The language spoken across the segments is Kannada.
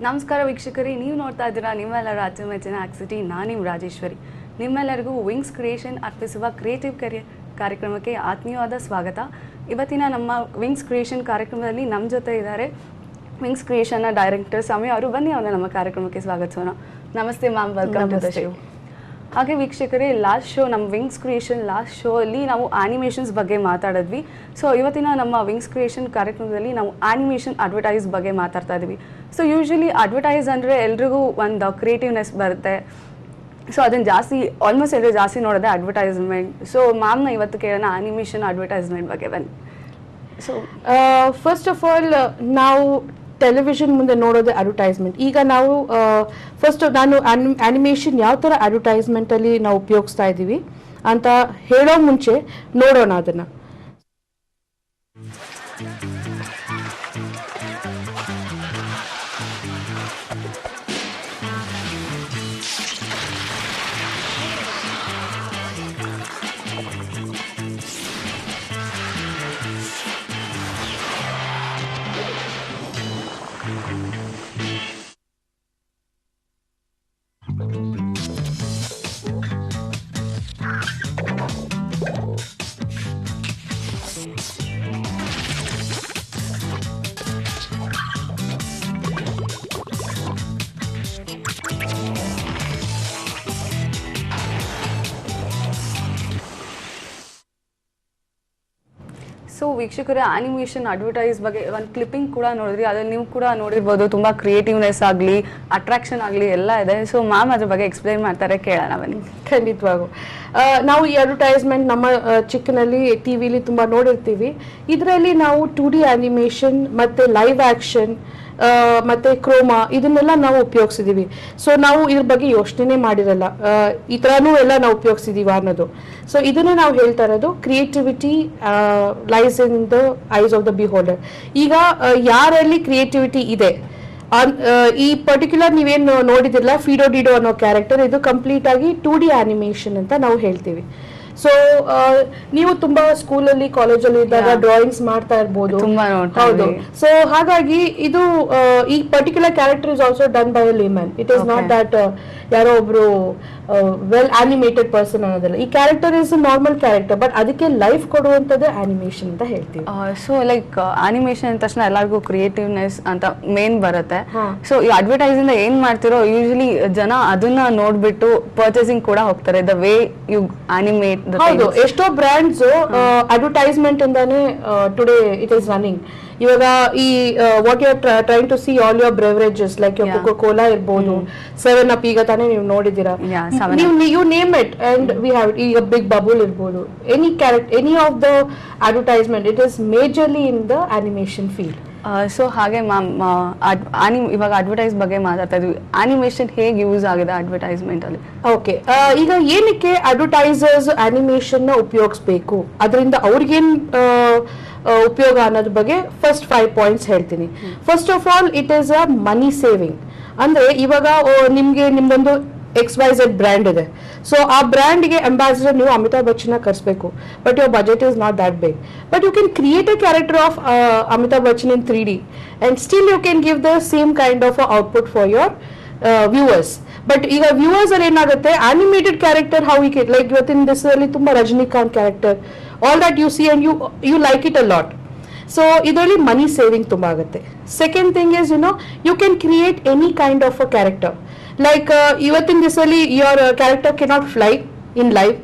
ನಮಸ್ಕಾರ ವೀಕ್ಷಕರೇ, ನೀವು ನೋಡ್ತಾ ಇದ್ದೀರಾ ನಿಮ್ಮೆಲ್ಲರ ಅಚ್ಚುಮೆಚ್ಚಿನ ಆಕ್ಸಿಟಿ. ನಾನು ನಿಮ್ಮ ರಾಜೇಶ್ವರಿ. ನಿಮ್ಮೆಲ್ಲರಿಗೂ ವಿಂಗ್ಸ್ ಕ್ರಿಯೇಷನ್ ಅರ್ಪಿಸುವ ಕ್ರಿಯೇಟಿವ್ ಕರಿಯರ್ ಕಾರ್ಯಕ್ರಮಕ್ಕೆ ಆತ್ಮೀಯವಾದ ಸ್ವಾಗತ. ಇವತ್ತಿನ ನಮ್ಮ ವಿಂಗ್ಸ್ ಕ್ರಿಯೇಷನ್ ಕಾರ್ಯಕ್ರಮದಲ್ಲಿ ನಮ್ಮ ಜೊತೆ ಇದ್ದಾರೆ ವಿಂಗ್ಸ್ ಕ್ರಿಯೇಷನ್ನ ಡೈರೆಕ್ಟರ್ ಸಮಯ ಅವರು. ಬನ್ನಿ ಅವನ್ನ ನಮ್ಮ ಕಾರ್ಯಕ್ರಮಕ್ಕೆ ಸ್ವಾಗತಿಸೋಣ. ನಮಸ್ತೆ ma'am, welcome to the show. ಹಾಗೆ ವೀಕ್ಷಕರೇ, ಲಾಸ್ಟ್ ಶೋ ನಮ್ಮ ವಿಂಗ್ಸ್ ಕ್ರಿಯೇಷನ್ ಲಾಸ್ಟ್ ಶೋ ಅಲ್ಲಿ ನಾವು ಆನಿಮೇಷನ್ಸ್ ಬಗ್ಗೆ ಮಾತಾಡಿದ್ವಿ. ಸೊ ಇವತ್ತಿನ ನಮ್ಮ ವಿಂಗ್ಸ್ ಕ್ರಿಯೇಷನ್ ಕಾರ್ಯಕ್ರಮದಲ್ಲಿ ನಾವು ಆನಿಮೇಷನ್ ಅಡ್ವರ್ಟೈಸ್ ಬಗ್ಗೆ ಮಾತಾಡ್ತಾ ಇದ್ವಿ. ಸೊ ಯೂಶ್ವಲಿ ಅಡ್ವರ್ಟೈಸ್ ಅಂದರೆ ಎಲ್ರಿಗೂ ಒಂದು ಕ್ರಿಯೇಟಿವ್ನೆಸ್ ಬರುತ್ತೆ. ಸೊ ಅದನ್ನು ಜಾಸ್ತಿ ಆಲ್ಮೋಸ್ಟ್ ಎಲ್ಲರೂ ಜಾಸ್ತಿ ನೋಡೋದೆ ಅಡ್ವರ್ಟೈಸ್ಮೆಂಟ್. ಸೊ ಮ್ಯಾಮ್ನ ಇವತ್ತು ಕೇಳೋಣ ಆನಿಮೇಷನ್ ಅಡ್ವರ್ಟೈಸ್ಮೆಂಟ್ ಬಗ್ಗೆ. ಬನ್ನಿ. ಸೊ ಫಸ್ಟ್ ಆಫ್ ಆಲ್ ನಾವು ಟೆಲಿವಿಷನ್ ಮುಂದೆ ನೋಡೋದು ಅಡ್ವರ್ಟೈಸ್ಮೆಂಟ್. ಈಗ ನಾವು ಫಸ್ಟ್ ನಾನು ಆನಿಮೇಷನ್ ಯಾವ ಥರ ಅಡ್ವರ್ಟೈಸ್ಮೆಂಟಲ್ಲಿ ನಾವು ಉಪಯೋಗಿಸ್ತಾ ಇದ್ದೀವಿ ಅಂತ ಹೇಳೋ ಮುಂಚೆ ನೋಡೋಣ ಅದನ್ನು. ಸೊ ವೀಕ್ಷಕರೇ, ಆನಿಮೇಷನ್ ಅಡ್ವರ್ಟೈಸ್ ಬಗ್ಗೆ ಒಂದು ಕ್ಲಿಪ್ಪಿಂಗ್ ಕೂಡ ನೋಡಿದ್ರಿ. ಅದ್ರಲ್ಲಿ ನೀವು ಕೂಡ ನೋಡಿರ್ಬೋದು, ತುಂಬ ಕ್ರಿಯೇಟಿವ್ನೆಸ್ ಆಗಲಿ ಅಟ್ರಾಕ್ಷನ್ ಆಗಲಿ ಎಲ್ಲ ಇದೆ. ಸೊ ಮ್ಯಾಮ್ ಅದ್ರ ಬಗ್ಗೆ ಎಕ್ಸ್ಪ್ಲೈನ್ ಮಾಡ್ತಾರೆ, ಕೇಳೋಣ ಬನ್ನಿ. ಖಂಡಿತವಾಗೂ ನಾವು ಈ ಅಡ್ವರ್ಟೈಸ್ಮೆಂಟ್ ನಮ್ಮ ಚಿಕ್ಕನಲ್ಲಿ ಟಿ ವಿಲಿ ತುಂಬ ನೋಡಿರ್ತೀವಿ. ಇದರಲ್ಲಿ ನಾವು 2D ಆನಿಮೇಷನ್ ಮತ್ತು ಲೈವ್ ಆ್ಯಕ್ಷನ್ ಮತ್ತು ಕ್ರೋಮಾ ಇದನ್ನೆಲ್ಲ ನಾವು ಉಪಯೋಗಿಸಿದ್ದೀವಿ. ಸೊ ನಾವು ಇದ್ರ ಬಗ್ಗೆ ಯೋಚನೆ ಮಾಡಿರಲ್ಲ, ಈ ಥರನೂ ಎಲ್ಲ ನಾವು ಉಪಯೋಗಿಸಿದ್ದೀವಿ ಅನ್ನೋದು. ಸೊ ಇದನ್ನೇ ನಾವು ಹೇಳ್ತಾ ಇರೋದು creativity lies in the eyes of the beholder. ಈಗ ಯಾರಲ್ಲಿ ಕ್ರಿಯೇಟಿವಿಟಿ ಇದೆ, ಈ ಪರ್ಟಿಕ್ಯುಲರ್ ನೀವೇನು ನೋಡಿದಿರಲ್ಲ ಫಿಡೋ ಡಿಡೋ ಅನ್ನೋ ಕ್ಯಾರೆಕ್ಟರ್, ಇದು ಕಂಪ್ಲೀಟ್ ಆಗಿ 2D ಆನಿಮೇಷನ್ ಅಂತ ನಾವು ಹೇಳ್ತೀವಿ. ಸೊ ನೀವು ತುಂಬಾ ಸ್ಕೂಲಲ್ಲಿ ಕಾಲೇಜಲ್ಲಿ ಇದ್ದಾಗ ಡ್ರಾಯಿಂಗ್ಸ್ ಮಾಡ್ತಾ ಇರ್ಬೋದು. ಹೌದು. ಸೊ ಹಾಗಾಗಿ ಇದು ಈ particular character is also done by a layman. It is not that ಯಾರೋ ಒಬ್ರು ವೆಲ್ ಆನಿಮೇಟೆಡ್ ಪರ್ಸನ್ ಅನ್ನೋದಿಲ್ಲ. ಈ character is normal character, but ಅದಕ್ಕೆ ಲೈಫ್ ಕೊಡುವಂಥದ್ದು ಆನಿಮೇಷನ್ ಅಂತ ಹೇಳ್ತೀವಿ. ಸೊ ಲೈಕ್ ಆನಿಮೇಷನ್ ಅಂದ ತಕ್ಷಣ ಎಲ್ಲರಿಗೂ ಕ್ರಿಯೇಟಿವ್ನೆಸ್ ಅಂತ ಮೇನ್ ಬರುತ್ತೆ. ಸೊ ಈ ಅಡ್ವರ್ಟೈಸ್ ಇಂದ ಏನ್ ಮಾಡ್ತಿರೋ ಯೂಶಲಿ ಜನ ಅದನ್ನ ನೋಡ್ಬಿಟ್ಟು ಪರ್ಚೇಸಿಂಗ್ ಕೂಡ ಹೋಗ್ತಾರೆ. The way you animate. ಹೌದು, ಎಷ್ಟೋ ಬ್ರ್ಯಾಂಡ್ಸ್ ಅಡ್ವರ್ಟೈಸ್ಮೆಂಟ್ ಇಂದಾನೆ ಟುಡೇ ಇಟ್ ಈಸ್ ರನ್ನಿಂಗ್. ಇವಾಗ ಈ what you are trying to see all your beverages like Coca Cola ಇರ್ಬೋದು, 7up ಈಗ ತಾನೇ ನೀವು ನೋಡಿದ್ದೀರಾ. You name it and we have. ಈಗ ಬಿಗ್ ಬಬಲ್ ಇರ್ಬೋದು, any of the advertisement, it is majorly in the animation field. So ಹಾಗೆ ಮ್ಯಾಮ್, ಇವಾಗ ಅಡ್ವರ್ಟೈಸ್ ಬಗ್ಗೆ ಮಾತಾಡ್ತಾ ಇದ್ವಿ. ಆನಿಮೇಷನ್ ಹೇಗೆ ಯೂಸ್ ಆಗಿದೆ ಅಡ್ವರ್ಟೈಸ್ಮೆಂಟ್ ಅಲ್ಲಿ? ಓಕೆ, ಈಗ ಏನಕ್ಕೆ ಅಡ್ವರ್ಟೈಸರ್ಸ್ ಆನಿಮೇಷನ್ ನ ಉಪಯೋಗಿಸ್ಬೇಕು, ಅದರಿಂದ ಅವ್ರಿಗೇನ್ ಉಪಯೋಗ ಅನ್ನೋದ್ರ ಬಗ್ಗೆ ಫಸ್ಟ್ 5 ಪಾಯಿಂಟ್ಸ್ ಹೇಳ್ತೀನಿ. First of all, it is a money saving. ಅಂದ್ರೆ ಇವಾಗ ನಿಮ್ದೊಂದು XYZ ಬ್ರ್ಯಾಂಡ್ ಇದೆ. ಸೊ ಆ ಬ್ರ್ಯಾಂಡ್ಗೆ ಅಂಬಾಸಿಡರ್ ನೀವು ಅಮಿತಾಬ್ ಬಚ್ಚನ್ ಕರೆಸಬೇಕು, but your budget is not that big. But you can create a character of Amitabh Bachchan in 3D and still you can give the same kind of output for your viewers. But ಈಗ ವ್ಯೂವರ್ಸ್ ಅಲ್ಲಿ ಏನಾಗುತ್ತೆ, animated character how we like ಇವತ್ತಿನ ದಿವಸದಲ್ಲಿ ತುಂಬಾ Rajinikanth character, all that you see and you like it a lot. So ಇದರಲ್ಲಿ ಮನಿ ಸೇವಿಂಗ್ ತುಂಬಾ ಆಗುತ್ತೆ. Second thing is you can create any kind of a character. Like ಇವತ್ತಿನ ದಿವಸದಲ್ಲಿ your character cannot fly in live,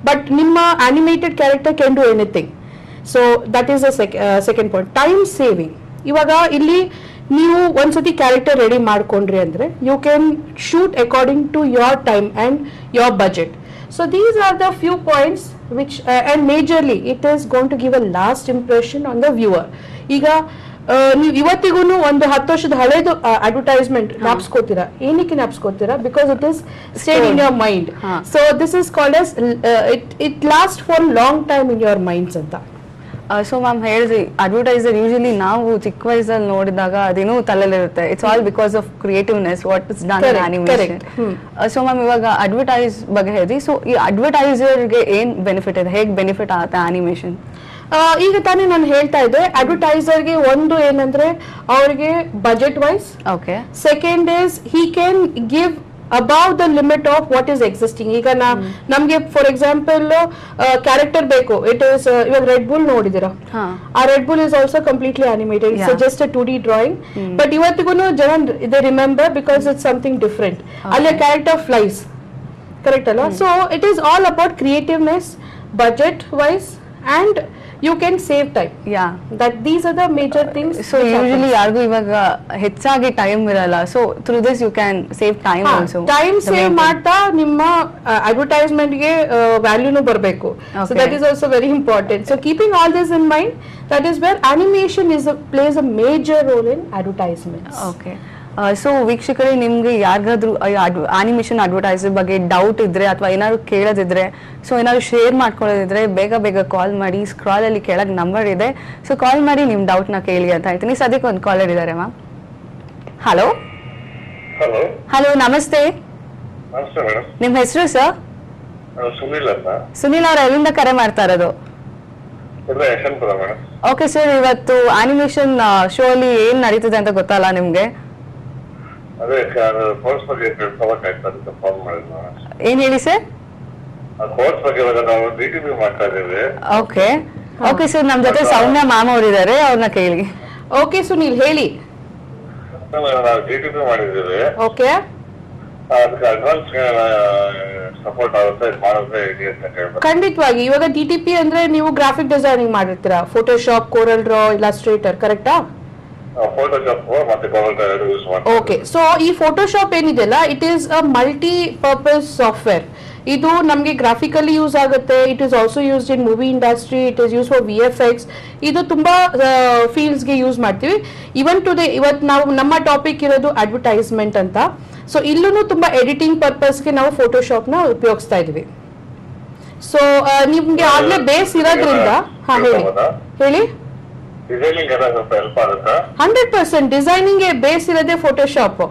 but ನಿಮ್ಮ animated character can do anything. So that is a second point. Time saving. ಇವಾಗ ಇಲ್ಲಿ ನೀವು ಒಂದ್ಸತಿ ಕ್ಯಾರೆಕ್ಟರ್ ರೆಡಿ ಮಾಡ್ಕೊಂಡ್ರಿ ಅಂದ್ರೆ you can shoot according to your time and your budget. So these are the few points which and majorly it is going to give a last impression on the viewer. ಈಗ ನೀವು ಇವತ್ತಿಗೂ ಒಂದು 10 ವರ್ಷದ ಹಳೇದು ಅಡ್ವರ್ಟೈಸ್ಮೆಂಟ್ ಜ್ಞಾಪಿಸ್ಕೋತೀರಾ. ಏನಕ್ಕೆ ಜ್ಞಾಪಿಸ್ಕೋತೀರಾ? Because it is stayed in your mind. So this is called as it last for long time in your minds ಅಂತ. ಸೊ ಮ್ಯಾಮ್ ಹೇಳಿದ್ರಿ, ಅಡ್ವರ್ಟೈಸರ್ ಯೂಶಲಿ ನಾವು ಚಿಕ್ಕ ವಯಸ್ಸಲ್ಲಿ ನೋಡಿದಾಗ ಅದೇನೋ ತಲೆಯಲ್ಲಿರುತ್ತೆ. It's all because of creativeness what is done in animation. So ma'am ಇವಾಗ ಅಡ್ವರ್ಟೈಸ್ ಬಗ್ಗೆ ಹೇಳಿದ್ರಿ. ಸೊ ಈ ಅಡ್ವರ್ಟೈಸರ್ಗೆ ಏನ್ ಬೆನಿಫಿಟ್ ಇದೆ, ಹೇಗೆ ಬೆನಿಫಿಟ್ ಆಗುತ್ತೆ ಆನಿಮೇಷನ್? ಈಗ ತಾನೇ ನಾನು ಹೇಳ್ತಾ ಇದ್ದೆ, ಅಡ್ವರ್ಟೈಸರ್ಗೆ ಒಂದು ಏನಂದ್ರೆ ಅವ್ರಿಗೆ budget wise, okay second is he can give above the limit of what is existing. ಈಗ ನಮ್ಗೆ ಫಾರ್ ಎಕ್ಸಾಂಪಲ್ ಕ್ಯಾರೆಕ್ಟರ್ ಬೇಕು, ಇಟ್ ಇಸ್ ಇವಾಗ ರೆಡ್ ಬುಲ್ ನೋಡಿದಿರಾ, ಆ Red Bull is also completely animated, it's just a 2D drawing, but ಇವತ್ತಿಗೂ ಜನ they remember because it's something different. ಅಲ್ಲಿ ಕ್ಯಾರೆಕ್ಟರ್ ಫ್ಲೈಸ್, ಕರೆಕ್ಟ್ ಅಲ್ಲ? So it is all about creativeness, budget wise, and you can save time. That these are the major things. So usually ಯಾರಿಗೂ ಇವಾಗ ಹೆಚ್ಚಾಗಿ ಟೈಮ್ ಇರಲ್ಲ, so through this you can save time also. Time save ಮಾಡ್ತಾ ನಿಮ್ಮ ಅಡ್ವರ್ಟೈಸ್ಮೆಂಟ್ ಗೆ ವ್ಯಾಲ್ಯೂನು ಬರಬೇಕು. So that is also very important. So keeping all this in mind, that is where animation plays a major role in advertisements. Okay. So ವೀಕ್ಷಕರೇ, ನಿಮ್ಗೆ ಯಾರಿಗಾದ್ರೂ ಆನಿಮೇಷನ್ ಅಡ್ವರ್ಟೈಸರ್ ಬಗ್ಗೆ ಡೌಟ್ ಇದ್ರೆ ಅಥವಾ ಏನಾದ್ರು ಕೇಳೋದಿದ್ರೆ, ಸೊ ಏನಾದ್ರು ಶೇರ್ ಮಾಡ್ಕೊಳ್ಳೋದಿದ್ರೆ ಬೇಗ ಬೇಗ ಕಾಲ್ ಮಾಡಿ. ಸ್ಕ್ರಾಲ್ ಅಲ್ಲಿ ಕೆಳಗೆ ನಂಬರ್ ಇದೆ, ಸೊ ಕಾಲ್ ಮಾಡಿ ನಿಮ್ ಡೌಟ್ ನ ಕೇಳಿ ಅಂತ ಹೇಳ್ತೀನಿ. ಸದ್ಯಕ್ಕೆ ಒಂದು ಕಾಲರ್ ಇದ್ದಾರೆ ಮ್ಯಾಮ್. ಹಲೋ ಹಲೋ, ನಮಸ್ತೆ. ನಿಮ್ ಹೆಸರು ಸರ್? ಸುನಿಲ್ ಅವ್ರ ಎಲ್ಲಿಂದ ಕರೆ ಮಾಡ್ತಾ ಇರೋದು? ಓಕೆ ಸರ್, ಇವತ್ತು ಆನಿಮೇಷನ್ ಶೋ ಅಲ್ಲಿ ಏನ್ ನಡೀತಿದೆ ಅಂತ ಗೊತ್ತಲ್ಲ ನಿಮ್ಗೆ? ಏನ್ ಹೇಳಿ ಸರ್? ಓಕೆ ಓಕೆ ಸರ್, ನಮ್ ಜೊತೆ ಸೌಮ್ಯ ಮ್ಯಾಮ್ ಅವ್ರು ಇದಾರೆ, ಅವ್ರನ್ನ ಕೇಳಿ. ಓಕೆ ಸುನೀಲ್ ಹೇಳಿ. ಓಕೆ, ಖಂಡಿತವಾಗಿ. ಇವಾಗ DTP ಅಂದ್ರೆ ನೀವು ಗ್ರಾಫಿಕ್ ಡಿಸೈನಿಂಗ್ ಮಾಡಿರ್ತೀರಾ, ಫೋಟೋಶಾಪ್, ಕೋರಲ್ ಡ್ರಾ, ಇಲಾಸ್ಟ್ರೇಟರ್, ಕರೆಕ್ಟಾ? ಓಕೆ, ಸೊ ಈ ಫೋಟೋಶಾಪ್ ಏನಿದೆಲ್ಲ, it is a multi purpose software. ಇದು ನಮಗೆ ಗ್ರಾಫಿಕಲಿ ಯೂಸ್ ಆಗುತ್ತೆ, it is also used in movie industry, it is use for VFX. ಇದು ತುಂಬಾ ಫೀಲ್ಡ್ಸ್ಗೆ ಯೂಸ್ ಮಾಡ್ತೀವಿ. ಇವತ್ತು ನಾವು ನಮ್ಮ ಟಾಪಿಕ್ ಇರೋದು ಅಡ್ವರ್ಟೈಸ್ಮೆಂಟ್ ಅಂತ. ಸೊ ಇಲ್ಲೂ ತುಂಬಾ ಎಡಿಟಿಂಗ್ ಪರ್ಪಸ್ಗೆ ನಾವು ಫೋಟೋಶಾಪ್ ನ ಉಪಯೋಗಿಸ್ತಾ ಇದೀವಿ. ಸೊ ನಿಮ್ಗೆ ಆಗ್ಲೇ ಬೇಸ್ ಇರೋದ್ರಿಂದ ಹೇಳಿ. 100% ಡಿಸೈನಿಂಗ್ ಬೇಸ್ ಇರೋದೇ ಫೋಟೋಶಾಪ್.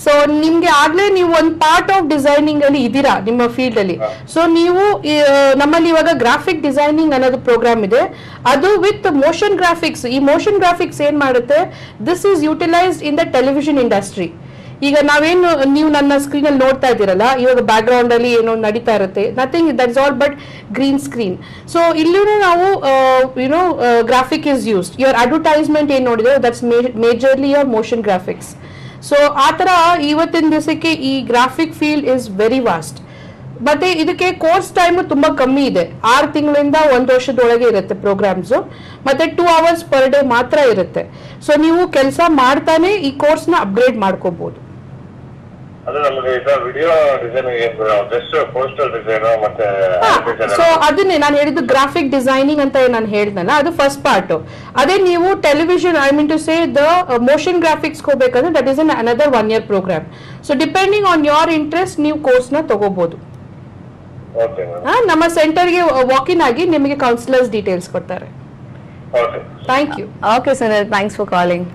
ಸೊ ನಿಮ್ಗೆ ಆಗ್ಲೇ ನೀವು ಒಂದು ಪಾರ್ಟ್ ಆಫ್ ಡಿಸೈನಿಂಗ್ ಅಲ್ಲಿ ಇದೀರಾ ನಿಮ್ಮ ಫೀಲ್ಡ್ ಅಲ್ಲಿ. ಸೊ ನೀವು ನಮ್ಮಲ್ಲಿ ಇವಾಗ ಗ್ರಾಫಿಕ್ ಡಿಸೈನಿಂಗ್ ಅನ್ನೋದು ಪ್ರೋಗ್ರಾಮ್ ಇದೆ, ಅದು ವಿತ್ ಮೋಷನ್ ಗ್ರಾಫಿಕ್ಸ್. ಈ ಮೋಷನ್ ಗ್ರಾಫಿಕ್ಸ್ ಏನ್ ಮಾಡುತ್ತೆ, this is utilised in the television industry. ಈಗ ನಾವೇನು ನೀವು ನನ್ನ ಸ್ಕ್ರೀನ್ ಅಲ್ಲಿ ನೋಡ್ತಾ ಇದ್ದೀರಲ್ಲ, ಇವಾಗ ಬ್ಯಾಕ್ ಗ್ರೌಂಡ್ ಅಲ್ಲಿ ಏನೋ ನಡೀತಾ ಇರುತ್ತೆ, nothing, that is all but green screen. So ಇಲ್ಲೂ ನಾವು you know graphic is used. Your advertisement ಏನ್ ನೋಡಿದ್ರೆ that's majorly your motion graphics. So ಆ ತರ ಇವತ್ತಿನ ದಿವಸಕ್ಕೆ ಈ graphic field is very vast. ಮತ್ತೆ ಇದಕ್ಕೆ ಕೋರ್ಸ್ ಟೈಮ್ ತುಂಬಾ ಕಮ್ಮಿ ಇದೆ, 6 ತಿಂಗಳಿಂದ 1 ವರ್ಷದೊಳಗೆ ಇರುತ್ತೆ ಪ್ರೋಗ್ರಾಮ್ಸ್, ಮತ್ತೆ 2 hours ಪರ್ ಡೇ ಮಾತ್ರ ಇರುತ್ತೆ. ಸೊ ನೀವು ಕೆಲಸ ಮಾಡ್ತಾನೆ ಈ ಕೋರ್ಸ್ ನ ಅಪ್ಗ್ರೇಡ್ ಮಾಡ್ಕೋಬಹುದು. ಸೊ ಅದನ್ನೇ ನಾನು ಹೇಳಿದ್ದು, ಗ್ರಾಫಿಕ್ ಡಿಸೈನಿಂಗ್ ಅಂತ ನಾನು ಹೇಳಿದ್ನಲ್ಲ, ಅದು ಫಸ್ಟ್ ಪಾರ್ಟ್. ಅದೇ ನೀವು television, I mean to say the motion graphics ಹೋಗ್ಬೇಕಂದ್ರೆ that is another 1 year programme. So depending on your interest ನೀವು ಕೋರ್ಸ್ ನ ತಗೋಬಹುದು. ನಮ್ಮ ಸೆಂಟರ್ಗೆ ವಾಕ್ ಇನ್ ಆಗಿ ನಿಮಗೆ ಕೌನ್ಸಿಲರ್ಸ್ ಡೀಟೇಲ್ಸ್ ಕೊಡ್ತಾರೆ. Thank you. Okay sir, thanks for calling.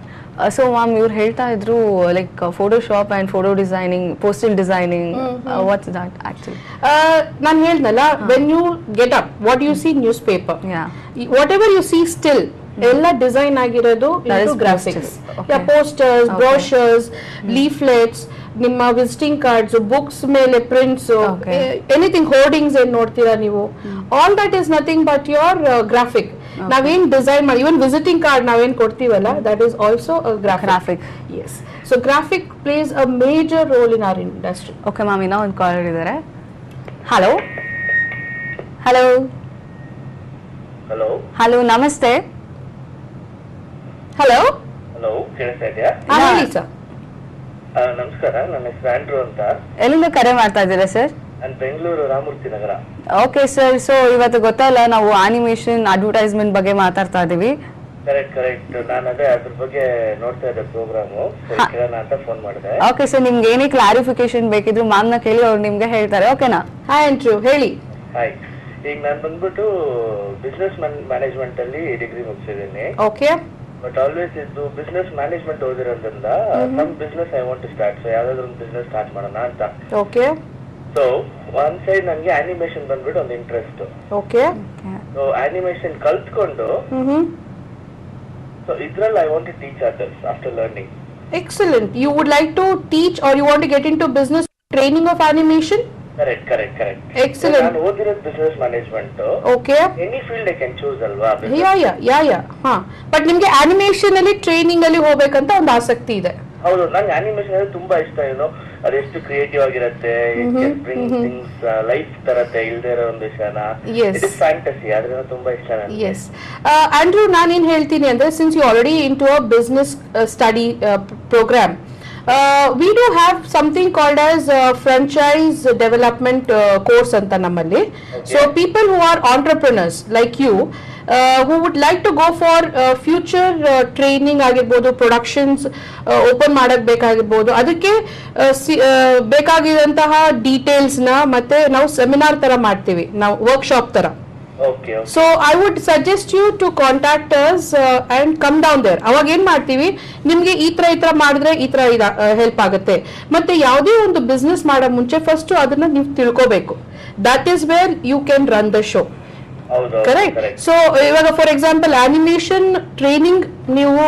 So ma'am, ಇವ್ರು ಹೇಳ್ತಾ ಇದ್ರು like Photoshop and photo designing, postal designing, what's that actually? ನಾನು ಹೇಳ್ದಲ್ಲ, when you get up, what you see news paper, what ever you see still ಎಲ್ಲ ಡಿಸೈನ್ ಆಗಿರೋದು ಗ್ರಾಫಿಕ್ಸ್. ಪೋಸ್ಟರ್ಸ್, ಬ್ರೋಷರ್ಸ್, ಲೀಫ್ಲೆಟ್ಸ್, ನಿಮ್ಮ ವಿಸಿಟಿಂಗ್ ಕಾರ್ಡ್ಸ್, ಬುಕ್ಸ್ ಮೇಲೆ ಪ್ರಿಂಟ್ಸ್, ಎನಿಥಿಂಗ್, ಹೋರ್ಡಿಂಗ್ಸ್ ಏನ್ ನೋಡ್ತೀರಾ ನೀವು, all that is nothing but your graphic. ನಾವೇನ್ ಡಿಸೈನ್ ಮಾಡಿ, ಇವನ್ ವಿಸಿಟಿಂಗ್ ಕಾರ್ಡ್ ನಾವೇನ್ ಕೊಡ್ತೀವಲ್ಲ, that is also graphic. Yes, so graphic plays a major role in our industry. Okay ma'am, ಇನ್ನೂ ಒಂದು ಕಾಲರ್ ಇದ್ದಾರೆ. ಹಲೋ ಹಲೋ ಹಲೋ ಹಲೋ, ನಮಸ್ತೆ. ಹಲೋ ಹಲೋ, ಕೇಳಿಸ್ತಾ ಇದೆಯಾ? ಹೇಳಿ ಸರ್. ನಮಸ್ಕಾರ, ನನ್ನ ಹೆಸರು ಆಂಡ್ರೂ ಅಂತ. ಎಲ್ಲಿಂದ ಕರೆ ಮಾಡ್ತಾ ಇದ್ದೀರಾ ಸರ್? ನಾನು ಬೆಂಗಳೂರು ರಾಮೂರ್ತಿ ನಗರ. ಓಕೆ ಸರ್, ಸೊ ಇವತ್ತು ಗೊತ್ತಲ್ಲ, ನಾವು ಆನಿಮೇಷನ್ ಅಡ್ವರ್ಟೈಸ್ಮೆಂಟ್ ಬಗ್ಗೆ ಮಾತಾಡ್ತಾ ಇದೀವಿ. ಕರೆಕ್ಟ್. ನಾನು ಅದೇ ಅದ್ರ ಬಗ್ಗೆ ನೋಡ್ತಾ ಇದ್ದೆ ಪ್ರೋಗ್ರಾಮು, ಕೇಳೋಣ ಅಂತ ಫೋನ್ ಮಾಡಿದೆ. ಓಕೆ ಸರ್, ನಿಮ್ಗೆ ಏನೇ ಕ್ಲಾರಿಫಿಕೇಶನ್ ಬೇಕಿದ್ರು ಮ್ಯಾಮ್ ನ ಕೇಳಿ, ಅವ್ರು ನಿಮ್ಗೆ ಹೇಳ್ತಾರೆ. ಓಕೆನಾ? ಹಾಯ್ ಆಂಡ್ರೂ, ಹೇಳಿ. ಹಾಯ್, ಈಗ ನಾನು ಬಂದ್ಬಿಟ್ಟು ಬಿಸ್ನೆಸ್ ಮ್ಯಾನೇಜ್ಮೆಂಟ್ ಅಲ್ಲಿ ಡಿಗ್ರಿ ಮುಗಿಸಿದ್ದೀನಿ. ಓಕೆ. ಬಟ್ ಆಲ್ವೇಸ್ ಇದು ಬಿಸ್ನೆಸ್ ಮ್ಯಾನೇಜ್ಮೆಂಟ್ ಓದಿರೋದ್ರಿಂದ some business I want to start. So ಯಾವ್ದಾದ್ರು ಒಂದು ಬಿಸ್ನೆಸ್ ಸ್ಟಾರ್ಟ್ ಮಾಡೋಣ ಅಂತ. ಓಕೆ. ಸೊ ಒಂದ್ ಸೈಡ್ ನಂಗೆ ಅನಿಮೇಷನ್ ಬಂದ್ಬಿಟ್ಟು ಒಂದು ಇಂಟ್ರೆಸ್ಟ್. ಓಕೆ. ಸೊ ಅನಿಮೇಷನ್ ಕಲ್ತ್ಕೊಂಡು ಸೊ ಇದ್ರಲ್ಲಿ I want to teach others after learning. Excellent. You would like to teach or you want to get into business training of animation? Correct. Excellent. ನಾನು ಓದಿರೋದು business management. Okay. Any field I can choose ಅಲ್ವಾ? ಯಾ. ಹಾ, ಬಟ್ ನಿಮ್ಗೆ ಅನಿಮೇಷನ್ ಅಲ್ಲಿ ಟ್ರೈನಿಂಗ್ ಅಲ್ಲಿ ಹೋಗ್ಬೇಕಂತ ಒಂದು ಆಸಕ್ತಿ ಇದೆ. ಹೌದು, ನಂಗೆ ಅನಿಮೇಷನ್ ಅಂದ್ರೆ ತುಂಬಾ ಇಷ್ಟ. ಅದೆಷ್ಟು ಕ್ರಿಯೇಟಿವ್ ಆಗಿರತ್ತೆ, ಥಿಂಗ್ಸ್ ಲೈಫ್ ತರತ್ತೆ ಇಲ್ದೇ ಇರೋ ಒಂದು ವಿಷಯನ. ಇಟ್ ಇಸ್ ಫ್ಯಾಂಟಸಿ, ಆದ್ರೆ ತುಂಬಾ ಇಷ್ಟ ನನಗೆ. Yes. Andrew, ನಾನೇನ್ ಹೇಳ್ತೀನಿ ಅಂದ್ರೆ, since you already into a business study programme, we do have something called as franchise development course anta nammali. So people who are entrepreneurs like you, who would like to go for future training ಆಗಿರ್ಬೋದು, ಪ್ರೊಡಕ್ಷನ್ಸ್ ಓಪನ್ ಮಾಡಕ್ ಬೇಕಾಗಿರ್ಬೋದು, ಅದಕ್ಕೆ ಬೇಕಾಗಿರುವಂತಹ ಡೀಟೇಲ್ಸ್ ನ ಮತ್ತೆ ನಾವು ಸೆಮಿನಾರ್ ತರ ಮಾಡ್ತೀವಿ, ನಾವು ವರ್ಕ್ಶಾಪ್ ತರ. Okay. So I would suggest you to contact us and come down there. ಅವಾಗ ಏನ್ ಮಾಡ್ತೀವಿ, ನಿಮ್ಗೆ ಈ ತರ ಮಾಡಿದ್ರೆ ಈ ತರ ಹೆಲ್ಪ್ ಆಗುತ್ತೆ. ಮತ್ತೆ ಯಾವುದೇ ಒಂದು ಬಿಸ್ನೆಸ್ ಮಾಡೋ ಮುಂಚೆ ಫಸ್ಟ್ ಅದನ್ನ ನೀವು ತಿಳ್ಕೋಬೇಕು. That is where you can run the show. Correct. So ಇವಾಗ ಫಾರ್ ಎಕ್ಸಾಂಪಲ್ ಅನಿಮೇಷನ್ ಟ್ರೈನಿಂಗ್ ನೀವು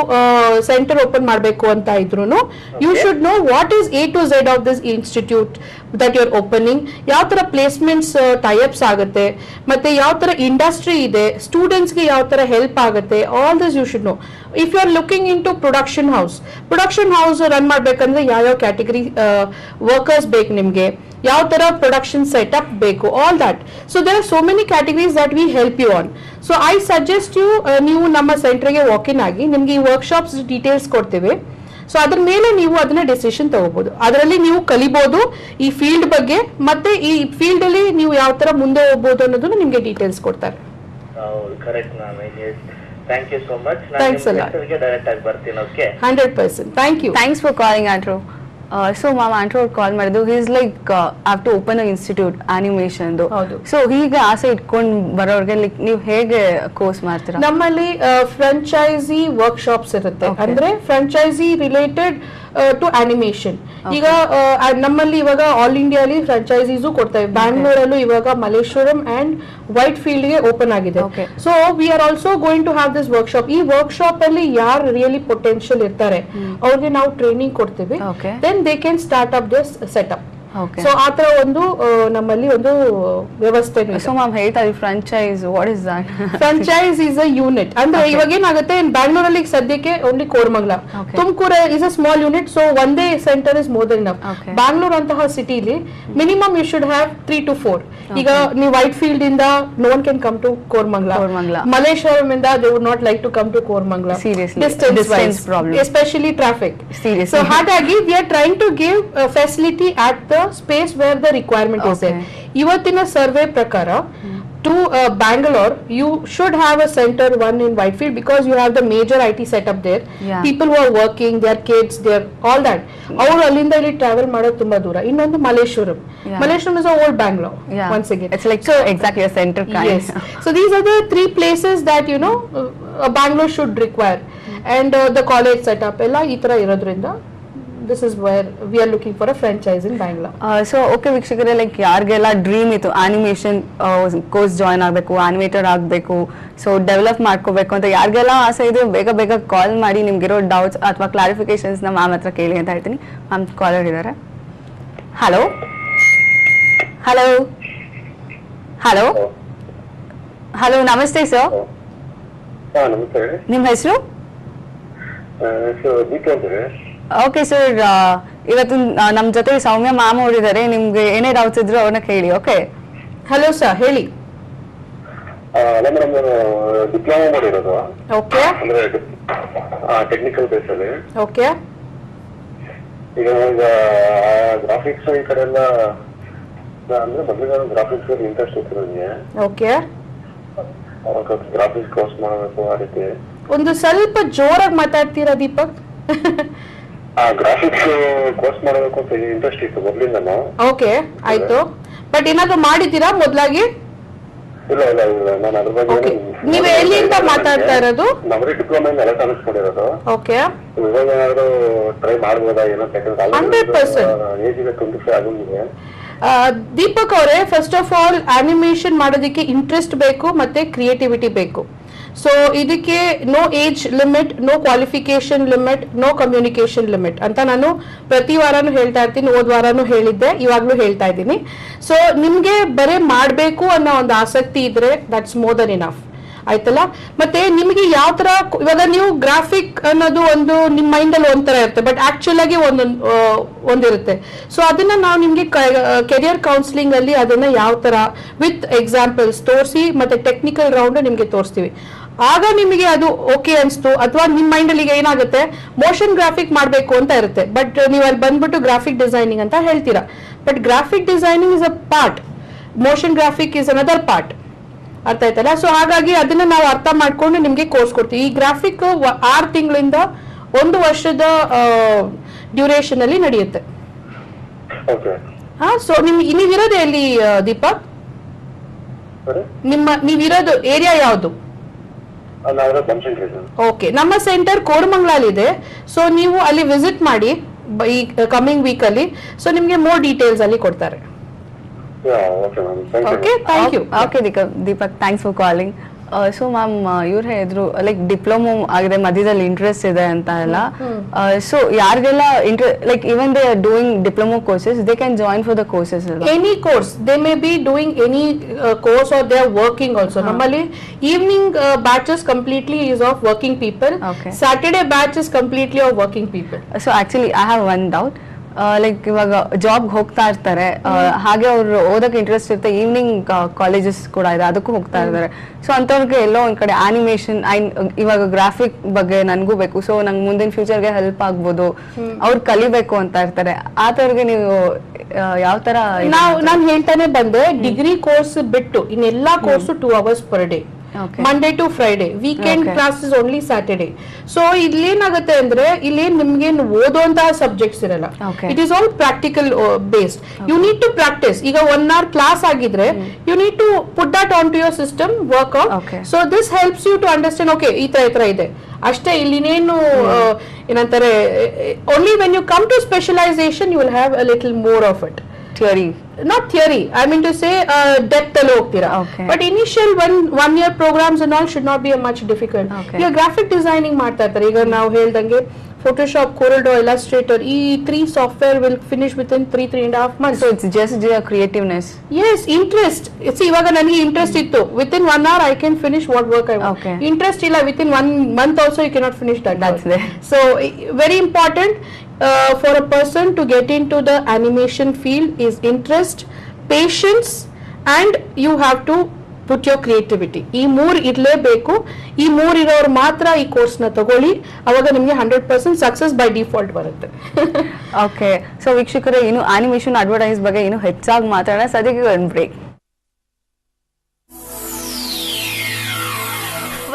ಸೆಂಟರ್ ಓಪನ್ ಮಾಡಬೇಕು ಅಂತ ಇದ್ರು, you should know what is A to Z of this institute that you are opening, ಯಾವ ತರ ಪ್ಲೇಸ್ಮೆಂಟ್ಸ್ ಟೈಅಪ್ಸ್ ಆಗುತ್ತೆ, ಮತ್ತೆ ಯಾವ ತರ ಇಂಡಸ್ಟ್ರಿ ಇದೆ, ಸ್ಟೂಡೆಂಟ್ಸ್ಗೆ ಯಾವ ತರ ಹೆಲ್ಪ್ ಆಗುತ್ತೆ, all this you should know. If you are looking in to production house run ಮಾಡ್ಬೇಕಂದ್ರೆ ಯಾವ ಕ್ಯಾಟಗರಿ ವರ್ಕರ್ಸ್ ಬೇಕು ನಿಮ್ಗೆ, ಯಾವ ತರ ಪ್ರೊಡಕ್ಷನ್ ಸೆಟಪ್ ಬೇಕು, all that. So there are so many categories that we help you on. So I suggest you, ನೀವು ನಮ್ಮ ಸೆಂಟರ್ಗೆ ವಾಕ್ ಇನ್ ಆಗಿ ನಿಮ್ಗೆ ಈ ವರ್ಕ್ಶಾಪ್ಸ್ ಡೀಟೇಲ್ಸ್ ಕೊಡ್ತೇವೆ. ಸೊ ಅದ್ರ ಮೇಲೆ ನೀವು ಅದನ್ನ ಡಿಸಿಷನ್ ತಗೋಬಹುದು. ಅದರಲ್ಲಿ ನೀವು ಕಲಿಬಹುದು ಈ ಫೀಲ್ಡ್ ಬಗ್ಗೆ, ಮತ್ತೆ ಈ ಫೀಲ್ಡ್ ಅಲ್ಲಿ ನೀವು ಯಾವ ತರ ಮುಂದೆ ಹೋಗ್ಬೋದು ಅನ್ನೋದನ್ನ ನಿಮ್ಗೆ ಡೀಟೇಲ್ಸ್ ಕೊಡ್ತಾರೆ. Correct ma'am. Thank you so much. Thanks a lot. Direct ಆಗಿ ಬರ್ತೀನಿ. Okay, 100%. Thank you. Thanks for calling Andrew. So ma'am, Andrew ಅವ್ರು ಕಾಲ್ ಮಾಡಿದ್ದು, he's like have to open a institute ಅನಿಮೇಷನ್ದು. ಸೊ ಹೀಗೆ ಆಸೆ ಇಟ್ಕೊಂಡು ಬರೋರಿಗೆ ಲೈಕ್ ನೀವು ಹೇಗೆ ಕೋರ್ಸ್ ಮಾಡ್ತೀರಾ? ನಮ್ಮಲ್ಲಿ ಫ್ರಾಂಚೈಸಿ ವರ್ಕ್ಶಾಪ್ಸ್ ಇರುತ್ತೆ, ಅಂದ್ರೆ ಫ್ರಾಂಚೈಸಿ ರಿಲೇಟೆಡ್ ಟು ಅನಿಮೇಷನ್. ಈಗ ನಮ್ಮಲ್ಲಿ ಇವಾಗ ಆಲ್ ಇಂಡಿಯಾಲಿ ಫ್ರಾಂಚೈಸೀಸು ಕೊಡ್ತೇವೆ. ಬ್ಯಾಂಗ್ಳೂರಲ್ಲೂ ಇವಾಗ ಮಲ್ಲೇಶ್ವರಂ ಅಂಡ್ ವೈಟ್ ಫೀಲ್ಡ್ ಗೆ ಓಪನ್ ಆಗಿದೆ. So we are also going to have this workshop. ಈ ವರ್ಕ್ಶಾಪ್ ಅಲ್ಲಿ ಯಾರು ರಿಯಲಿ ಪೊಟೆನ್ಶಿಯಲ್ ಇರ್ತಾರೆ ಅವ್ರಿಗೆ ನಾವು ಟ್ರೈನಿಂಗ್ ಕೊಡ್ತೀವಿ. Then they can start up this setup. So ಆತರ ಒಂದು ನಮ್ಮಲ್ಲಿ ಒಂದು ವ್ಯವಸ್ಥೆ. ಸೊ ಮ್ಯಾಮ್ ಹೇಳ್ತಾರೆ franchise, what is that? Franchise is a unit. ಅಂದ್ರೆ ಇವಾಗ ಏನಾಗುತ್ತೆ, ಬ್ಯಾಂಗ್ಳೂರಲ್ಲಿ ಸದ್ಯಕ್ಕೆ only Koramangala, Tumakuru is a small unit. So ಒಂದೇ centre is more than enough. Bangalore ಅಂತಹ ಸಿಟಿಲಿ minimum you should have 3 to 4. ಈಗ ನೀವು ವೈಟ್ ಫೀಲ್ಡ್ ಇಂದ no one can come to Koramangala. Malleshwaram ಇಂದ they would not like to come to Koramangala, distance problem, especially traffic. So ಹಾಗಾಗಿ we are trying to give facility at the space where the requirement is there. Ivatina survey prakara to Bangalore, you should have a center one in Whitefield because you have the major IT setup there. People who are working, their kids, their all that. Avaru allinda illi travel ಮಾಡೋದು ತುಂಬಾ ದೂರ. ಇನ್ನೊಂದು Malleshwaram. Malleshwaram is a old Bangalore. Once again, it's like so exactly a center kind. Yes. So these are the 3 places that Bangalore should require. And the college setup ella ee ತರ ಇರೋದ್ರಿಂದ this is where we are looking for a franchise in Bangalore. So okay ವೀಕ್ಷಕರೇ, ಲೈಕ್ ಯಾರಿಗೆಲ್ಲ ಡ್ರೀಮ್ ಇತ್ತು ಅನಿಮೇಷನ್ ಕೋರ್ಸ್ ಜಾಯ್ನ್ ಆಗಬೇಕು, ಅನಿಮೇಟರ್ ಆಗಬೇಕು, ಸೊ ಡೆವಲಪ್ ಮಾಡ್ಕೋಬೇಕು ಅಂತ ಯಾರಿಗೆಲ್ಲ ಆಸೆ ಇದೆ, ಬೇಗ ಕಾಲ್ ಮಾಡಿ ನಿಮ್ಗಿರೋ ಡೌಟ್ಸ್ ಅಥವಾ ಕ್ಲಾರಿಫಿಕೇಶನ್ಸ್ ನ ಮ್ಯಾಮ್ ಹತ್ರ ಕೇಳಿ ಅಂತ ಹೇಳ್ತೀನಿ. ಮ್ಯಾಮ್ ಕಾಲರ್ ಇದ್ದಾರೆ. ಹಲೋ ಹಲೋ ಹಲೋ ಹಲೋ, ನಮಸ್ತೆ ಸರ್. ನಮಸ್ತೆ. ನಿಮ್ಮ ಹೆಸರು? ಓಕೆ ಸರ್, ಇವತ್ತು ನಮ್ ಜೊತೆ ಸೌಮ್ಯ ಮ್ಯಾಮ್ ಅವರಿದ್ದಾರೆ. ನಿಮ್ಗೆ ಏನೇ ಡೌಟ್ಸ್ ಇದ್ರು ಅವ್ರನ್ನ ಕೇಳಿ. ಓಕೆ, ಹಲೋ ಸರ್, ಹೇಳಿ. ಡಿಪ್ಲೊಮಾ ಮಾಡಿರೋದು. ಓಕೆ, ಅಂದ್ರೆ ಟೆಕ್ನಿಕಲ್ ಬೇಸ್ ಅಲ್ಲಿ. ಓಕೆ. ಈಗ ಗ್ರಾಫಿಕ್ಸ್ ಈ ಕಡೆ ಎಲ್ಲ ಅಂದ್ರೆ ಮೊದಲಿಗೆ ಗ್ರಾಫಿಕ್ಸ್ ಇಂಟ್ರೆಸ್ಟ್ ಇತ್ತು ನನಗೆ. ಓಕೆ, ಗ್ರಾಫಿಕ್ಸ್ ಕೋರ್ಸ್ ಮಾಡಬೇಕು ಆ ರೀತಿ. ಒಂದು ಸ್ವಲ್ಪ ಜೋರಾಗಿ ಮಾತಾಡ್ತೀರಾ ದೀಪಕ್? ಗ್ರಾಫಿಕ್ಸ್ ಕೋರ್ಸ್ ಮಾಡಬೇಕು ಅಂತ ಇಂಟ್ರೆಸ್ಟ್ ಇತ್ತು ಮೊದಲಿಂದ. ಓಕೆ, ಆಯ್ತು. ಬಟ್ ಏನಾದ್ರು ಮಾಡಿದ್ದೀರಾ ಮೊದಲಾಗಿ? ಇಲ್ಲ, ನಾನು ಅದ್ರ ಬಗ್ಗೆ. ನೀವು ಎಲ್ಲಿಂದ ಮಾತಾಡ್ತಾ ಇರೋದು? ನಮ್ಮಲ್ಲಿ ಡಿಪ್ಲೊಮಾ ಇಂದ ಎಲೆಕ್ಟ್ರಾನಿಕ್ಸ್ ಮಾಡಿರೋದು. ಓಕೆ, ಇವಾಗ ಏನಾದ್ರು ಟ್ರೈ ಮಾಡ್ಬೋದಾ ಏನೋ? 100% ಏಜ್ ಇದೆ, 25 ಆಗಿದೆ. ದೀಪಕ್ ಅವರೇ, ಫಸ್ಟ್ ಆಫ್ ಆಲ್ ಅನಿಮೇಷನ್ ಮಾಡೋದಕ್ಕೆ ಇಂಟ್ರೆಸ್ಟ್ ಬೇಕು ಮತ್ತೆ ಕ್ರಿಯೇಟಿವಿಟಿ ಬೇಕು. ಸೊ ಇದಕ್ಕೆ no age limit, no qualification limit, no communication limit ಅಂತ ನಾನು ಪ್ರತಿ ವಾರನೂ ಹೇಳ್ತಾ ಇರ್ತೀನಿ. ಹೋದ ವಾರನೂ ಹೇಳಿದ್ದೆ, ಇವಾಗ್ಲೂ ಹೇಳ್ತಾ ಇದ್ದೀನಿ. ಸೊ ನಿಮ್ಗೆ ಬರೀ ಮಾಡ್ಬೇಕು ಅನ್ನೋ ಒಂದು ಆಸಕ್ತಿ ಇದ್ರೆ ದಟ್ಸ್ ಮೋರ್ ದನ್ ಇನಫ್, ಆಯ್ತಲ್ಲ. ಮತ್ತೆ ನಿಮಗೆ ಯಾವ ತರ, ಇವಾಗ ನೀವು ಗ್ರಾಫಿಕ್ ಅನ್ನೋದು ಒಂದು ನಿಮ್ ಮೈಂಡ್ ಅಲ್ಲಿ ಒಂಥರ ಇರುತ್ತೆ, ಬಟ್ ಆಕ್ಚುಲ್ ಆಗಿ ಒಂದಿರುತ್ತೆ. ಸೊ ಅದನ್ನ ನಾವು ನಿಮ್ಗೆ ಕೆರಿಯರ್ ಕೌನ್ಸಿಲಿಂಗ್ ಅಲ್ಲಿ ಅದನ್ನ ಯಾವ ತರ ವಿತ್ ಎಕ್ಸಾಂಪಲ್ಸ್ ತೋರಿಸಿ ಮತ್ತೆ ಟೆಕ್ನಿಕಲ್ ರೌಂಡ್ ನಿಮ್ಗೆ ತೋರಿಸ್ತೀವಿ. ಆಗ ನಿಮಗೆ ಅದು ಓಕೆ ಅನ್ಸ್ತು, ಅಥವಾ ನಿಮ್ ಮೈಂಡ್ ಅಲ್ಲಿ ಈಗ ಏನಾಗುತ್ತೆ, ಮೋಷನ್ ಗ್ರಾಫಿಕ್ ಮಾಡ್ಬೇಕು ಅಂತ ಇರುತ್ತೆ, ಬಟ್ ನೀವು ಅಲ್ಲಿ ಬಂದ್ಬಿಟ್ಟು ಗ್ರಾಫಿಕ್ ಡಿಸೈನಿಂಗ್ ಅಂತ ಹೇಳ್ತೀರಾ. But graphic designing is a part, motion graphic is another part, ಅರ್ಥ ಆಯ್ತಲ್ಲ. ಸೊ ಹಾಗಾಗಿ ಅದನ್ನ ನಾವು ಅರ್ಥ ಮಾಡ್ಕೊಂಡು ನಿಮ್ಗೆ ಕೋರ್ಸ್ ಕೊಡ್ತೀವಿ. ಈ ಗ್ರಾಫಿಕ್ 6 ತಿಂಗಳಿಂದ 1 ವರ್ಷದ ಡ್ಯೂರೇಷನ್ ಅಲ್ಲಿ ನಡೆಯುತ್ತೆ. ಸೊ ನೀವಿರೋದು ಎಲ್ಲಿ ದೀಪಕ್? ನೀವಿರೋದು ಏರಿಯಾ ಯಾವುದು? ಓಕೆ, ನಮ್ಮ ಸೆಂಟರ್ ಕೋರಮಂಗಲಲ್ಲಿ ಇದೆ. ಸೊ ನೀವು ಅಲ್ಲಿ ವಿಸಿಟ್ ಮಾಡಿ ಈ ಕಮಿಂಗ್ ವೀಕ್ ಅಲ್ಲಿ. ಸೊ ನಿಮ್ಗೆ ಮೋರ್ ಡೀಟೇಲ್ಸ್ ಅಲ್ಲಿ ಕೊಡ್ತಾರೆ. Okay, thank you. Okay Deepak, thanks for calling. So ma'am, ಇವ್ರು ಹೇಳಿದ್ರು ಲೈಕ್ ಡಿಪ್ಲೊಮೊ ಆಗಿದೆ, ಮಧ್ಯದಲ್ಲಿ ಇಂಟ್ರೆಸ್ಟ್ ಇದೆ ಅಂತ ಎಲ್ಲ. ಸೊ ಯಾರಿಗೆಲ್ಲ like even they are doing diploma courses, they can join for the courses. Any course, they may be doing any course or they are working also. ನಮ್ಮಲ್ಲಿ evening batches completely is of working people, Saturday batch is completely of working people. So actually I have one doubt. Like ಇವಾಗ ಜಾಬ್ ಹೋಗ್ತಾ ಇರ್ತಾರೆ, ಹಾಗೆ ಅವ್ರು ಓದಕ್ಕೆ ಇಂಟ್ರೆಸ್ಟ್ ಇರುತ್ತೆ, ಈವ್ನಿಂಗ್ ಕಾಲೇಜಸ್ ಕೂಡ ಇದೆ, ಅದಕ್ಕೂ ಹೋಗ್ತಾ ಇರ್ತಾರೆ. ಸೊ ಅಂತವ್ರಿಗೆ ಎಲ್ಲೋ ಒಂದ್ ಕಡೆ ಆನಿಮೇಷನ್, ಇವಾಗ ಗ್ರಾಫಿಕ್ ಬಗ್ಗೆ ನನ್ಗೂ ಬೇಕು, ಸೊ ನಂಗೆ ಮುಂದಿನ ಫ್ಯೂಚರ್ಗೆ ಹೆಲ್ಪ್ ಆಗ್ಬೋದು, ಅವ್ರು ಕಲಿಬೇಕು ಅಂತ ಇರ್ತಾರೆ. ಆತವ್ರಿಗೆ ನೀವು ಯಾವ ತರ? ನಾನು ಹೇಳ್ತಾನೆ ಬಂದೆ, ಡಿಗ್ರಿ ಕೋರ್ಸ್ ಬಿಟ್ಟು ಇನ್ನೆಲ್ಲಾ course 2 hours per day, Monday to Friday. Weekend classes only Saturday. So ಇಲ್ಲೇನಾಗುತ್ತೆ ಅಂದ್ರೆ ಇಲ್ಲಿ ನಿಮ್ಗೆ ಓದುವಂತಹ ಸಬ್ಜೆಕ್ಟ್ಸ್ ಇರಲ್ಲ. It is all practical based. You need to practise. ಈಗ 1 hour ಕ್ಲಾಸ್ ಆಗಿದ್ರೆ you need to put that on to your system, work out. So this helps you to understand, okay ಈ ತರ ಇದೆ ಅಷ್ಟೇ, ಇಲ್ಲಿನೇನು ಏನಂತಾರೆ. Only when you come to specialisation you will have a little more of it. Theory, not theory, I mean to say depth allo hogtira. But initial 1 year programs and all should not be a much difficult. ಈಗ graphic designing ಮಾಡ್ತಾ ಇರ್ತಾರೆ. ಈಗ ನಾವು ಹೇಳ್ದಂಗೆ Photoshop, CorelDRAW, Illustrator, ಈ 3 software will finish within 3.5 months. So it's just their creativeness. Yes, interest. See, ಇವಾಗ ನನಗೆ ಇಂಟ್ರೆಸ್ಟ್ ಇತ್ತು, within 1 hour I can finish what work I want. Interest ಇಲ್ಲ, within 1 month also you cannot finish that. That's there. So very important for a person to get into the animation field is interest, patience, and you have to put your creativity. ಈ 3 ಇರಲೇಬೇಕು. ಈ 3 ಇರೋರು ಮಾತ್ರ ಈ ಕೋರ್ಸ್ ನ ತಗೊಳ್ಳಿ, ಅವಾಗ ನಿಮಗೆ 100% ಸಕ್ಸಸ್ ಬೈ ಡಿಫಾಲ್ಟ್ ಬರುತ್ತೆ. ಓಕೆ, ಸೊ ವೀಕ್ಷಕರೇ, ಇನ್ನು ಅನಿಮೇಷನ್ ಅಡ್ವರ್ಟೈಸ್ ಬಗ್ಗೆ ಇನ್ನು ಹೆಚ್ಚಾಗಿ ಮಾತಾಡೋಣ. ಸದ್ಯಕ್ಕೆ ಒಂದು break.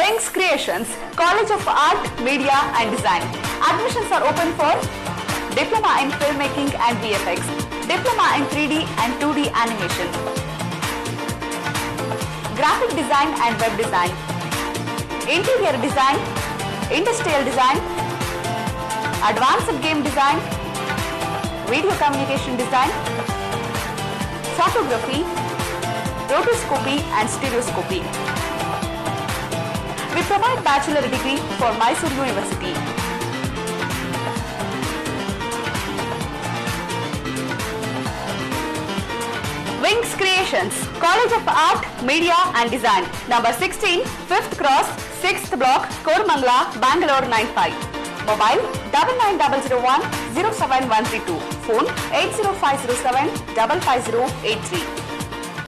Wings Creations, College of Art, Media and Design. Admissions are open for Diploma in Filmmaking and VFX, Diploma in 3D and 2D Animation, Graphic Design and Web Design, Interior Design, Industrial Design, Advanced Game Design, Video Communication Design, Photography, Rotoscopy and Stereoscopy. We provide bachelor degree for Mysore University. Wings Creations, College of Art, Media and Design, number 16, 5th Cross, 6th Block, Koramangala, Bangalore 95. Mobile 990001 07132. Phone 80507 55083.